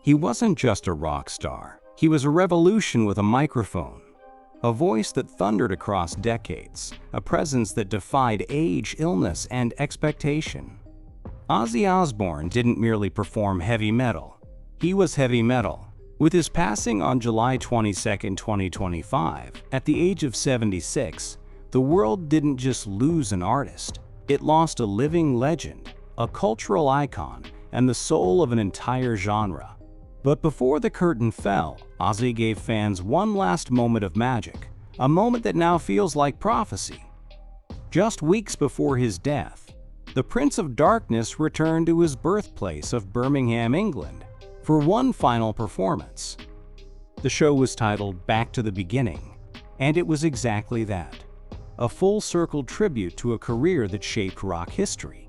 He wasn't just a rock star. He was a revolution with a microphone. A voice that thundered across decades, a presence that defied age, illness, and expectation. Ozzy Osbourne didn't merely perform heavy metal. He was heavy metal. With his passing on July 22, 2025, at the age of 76, the world didn't just lose an artist. It lost a living legend, a cultural icon, and the soul of an entire genre. But before the curtain fell, Ozzy gave fans one last moment of magic, a moment that now feels like prophecy. Just weeks before his death, the Prince of Darkness returned to his birthplace of Birmingham, England, for one final performance. The show was titled Back to the Beginning, and it was exactly that, a full-circle tribute to a career that shaped rock history.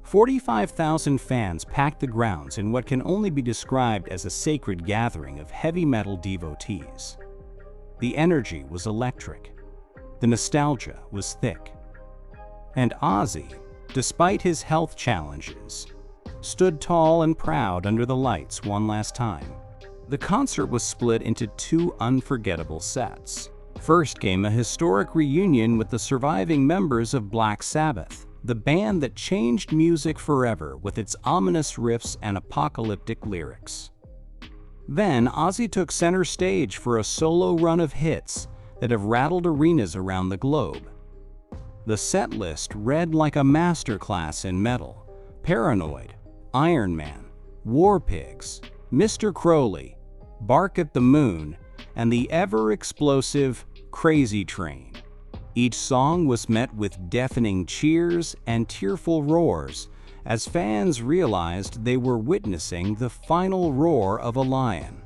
45,000 fans packed the grounds in what can only be described as a sacred gathering of heavy metal devotees. The energy was electric. The nostalgia was thick. And Ozzy, despite his health challenges, stood tall and proud under the lights one last time. The concert was split into two unforgettable sets. First came a historic reunion with the surviving members of Black Sabbath, the band that changed music forever with its ominous riffs and apocalyptic lyrics. Then Ozzy took center stage for a solo run of hits that have rattled arenas around the globe. The set list read like a masterclass in metal: Paranoid, Iron Man, War Pigs, Mr. Crowley, Bark at the Moon, and the ever-explosive Crazy Train. Each song was met with deafening cheers and tearful roars as fans realized they were witnessing the final roar of a lion.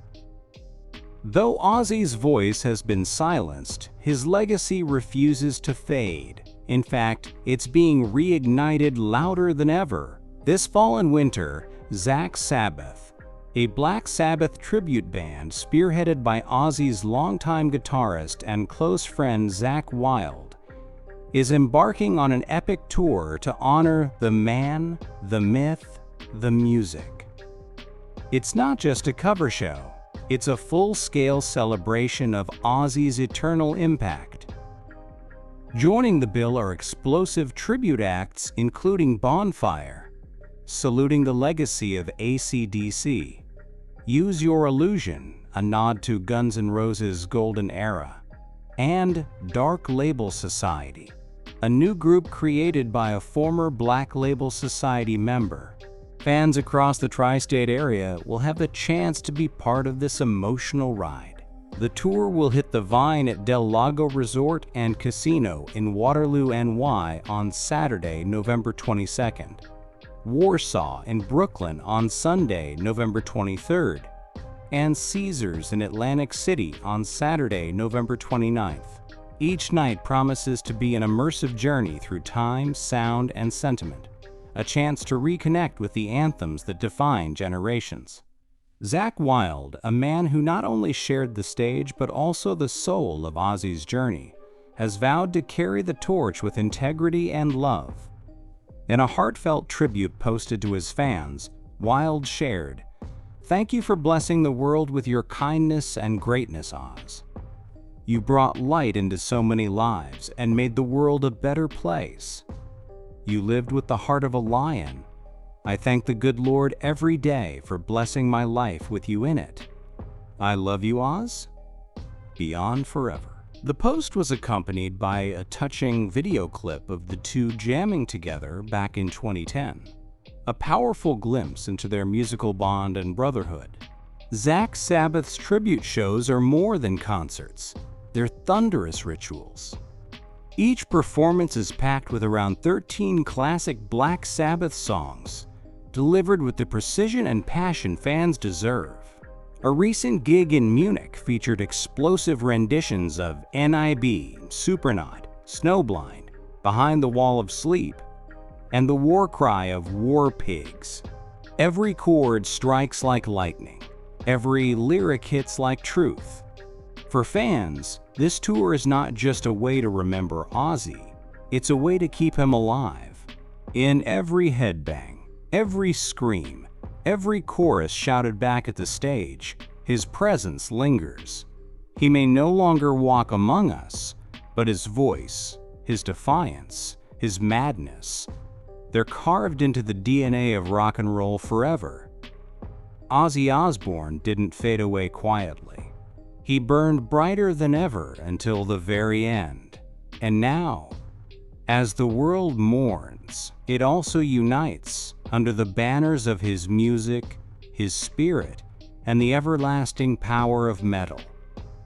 Though Ozzy's voice has been silenced, his legacy refuses to fade. In fact, it's being reignited louder than ever. This fall and winter, Black Sabbath, a Black Sabbath tribute band spearheaded by Ozzy's longtime guitarist and close friend Zakk Wylde, is embarking on an epic tour to honor the man, the myth, the music. It's not just a cover show, it's a full-scale celebration of Ozzy's eternal impact. Joining the bill are explosive tribute acts including Bonfire, saluting the legacy of AC/DC, Use Your Illusion, a nod to Guns N' Roses' golden era, and Dark Label Society, a new group created by a former Black Label Society member. Fans across the tri-state area will have the chance to be part of this emotional ride. The tour will hit the Vine at Del Lago Resort and Casino in Waterloo, NY on Saturday, November 22nd. Warsaw in Brooklyn on Sunday, November 23rd, and Caesars in Atlantic City on Saturday, November 29th. Each night promises to be an immersive journey through time, sound, and sentiment, a chance to reconnect with the anthems that define generations. Zakk Wylde, a man who not only shared the stage but also the soul of Ozzy's journey, has vowed to carry the torch with integrity and love. In a heartfelt tribute posted to his fans, Wylde shared, "Thank you for blessing the world with your kindness and greatness, Oz. You brought light into so many lives and made the world a better place. You lived with the heart of a lion. I thank the good Lord every day for blessing my life with you in it. I love you, Oz. Beyond forever." The post was accompanied by a touching video clip of the two jamming together back in 2010, a powerful glimpse into their musical bond and brotherhood. Black Sabbath's tribute shows are more than concerts. They're thunderous rituals. Each performance is packed with around 13 classic Black Sabbath songs, delivered with the precision and passion fans deserve. A recent gig in Munich featured explosive renditions of NIB, Supernaut, Snowblind, Behind the Wall of Sleep, and the war cry of War Pigs. Every chord strikes like lightning. Every lyric hits like truth. For fans, this tour is not just a way to remember Ozzy, it's a way to keep him alive. In every headbang, every scream, Every chorus shouted back at the stage, his presence lingers. He may no longer walk among us, but his voice, his defiance, his madness, they're carved into the DNA of rock and roll forever. Ozzy Osbourne didn't fade away quietly. He burned brighter than ever until the very end. And now, as the world mourns, it also unites under the banners of his music, his spirit, and the everlasting power of metal.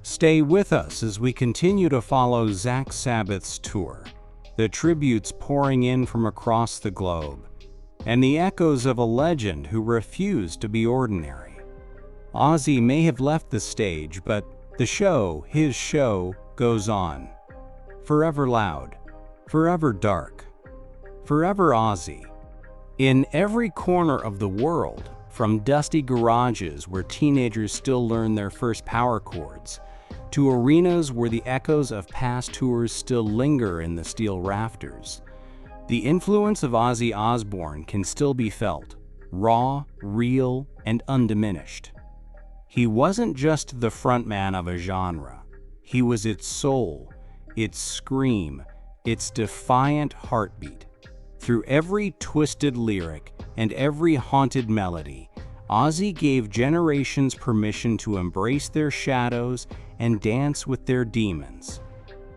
Stay with us as we continue to follow Zach Sabbath's tour, the tributes pouring in from across the globe, and the echoes of a legend who refused to be ordinary. Ozzy may have left the stage, but the show, his show, goes on. Forever loud, forever dark, forever Ozzy. In every corner of the world, from dusty garages where teenagers still learn their first power chords, to arenas where the echoes of past tours still linger in the steel rafters, the influence of Ozzy Osbourne can still be felt, raw, real, and undiminished. He wasn't just the frontman of a genre. He was its soul, its scream, its defiant heartbeat. Through every twisted lyric and every haunted melody, Ozzy gave generations permission to embrace their shadows and dance with their demons.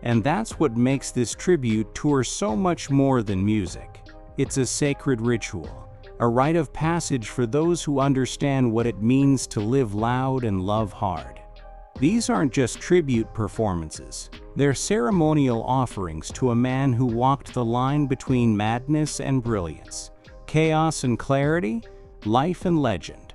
And that's what makes this tribute tour so much more than music. It's a sacred ritual, a rite of passage for those who understand what it means to live loud and love hard. These aren't just tribute performances. They're ceremonial offerings to a man who walked the line between madness and brilliance, chaos and clarity, life and legend.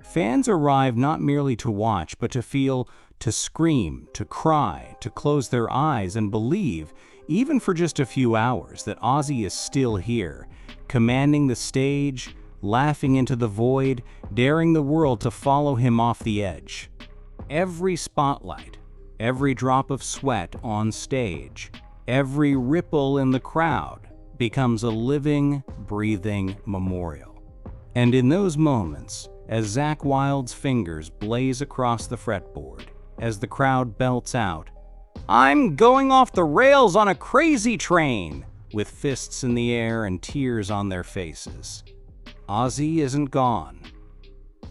Fans arrive not merely to watch, but to feel, to scream, to cry, to close their eyes and believe, even for just a few hours, that Ozzy is still here, commanding the stage, laughing into the void, daring the world to follow him off the edge. Every spotlight, every drop of sweat on stage, every ripple in the crowd becomes a living, breathing memorial. And in those moments, as Zakk Wylde's fingers blaze across the fretboard, as the crowd belts out, "I'm going off the rails on a crazy train," with fists in the air and tears on their faces, Ozzy isn't gone.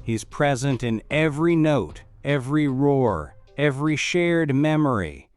He's present in every note, every roar, every shared memory.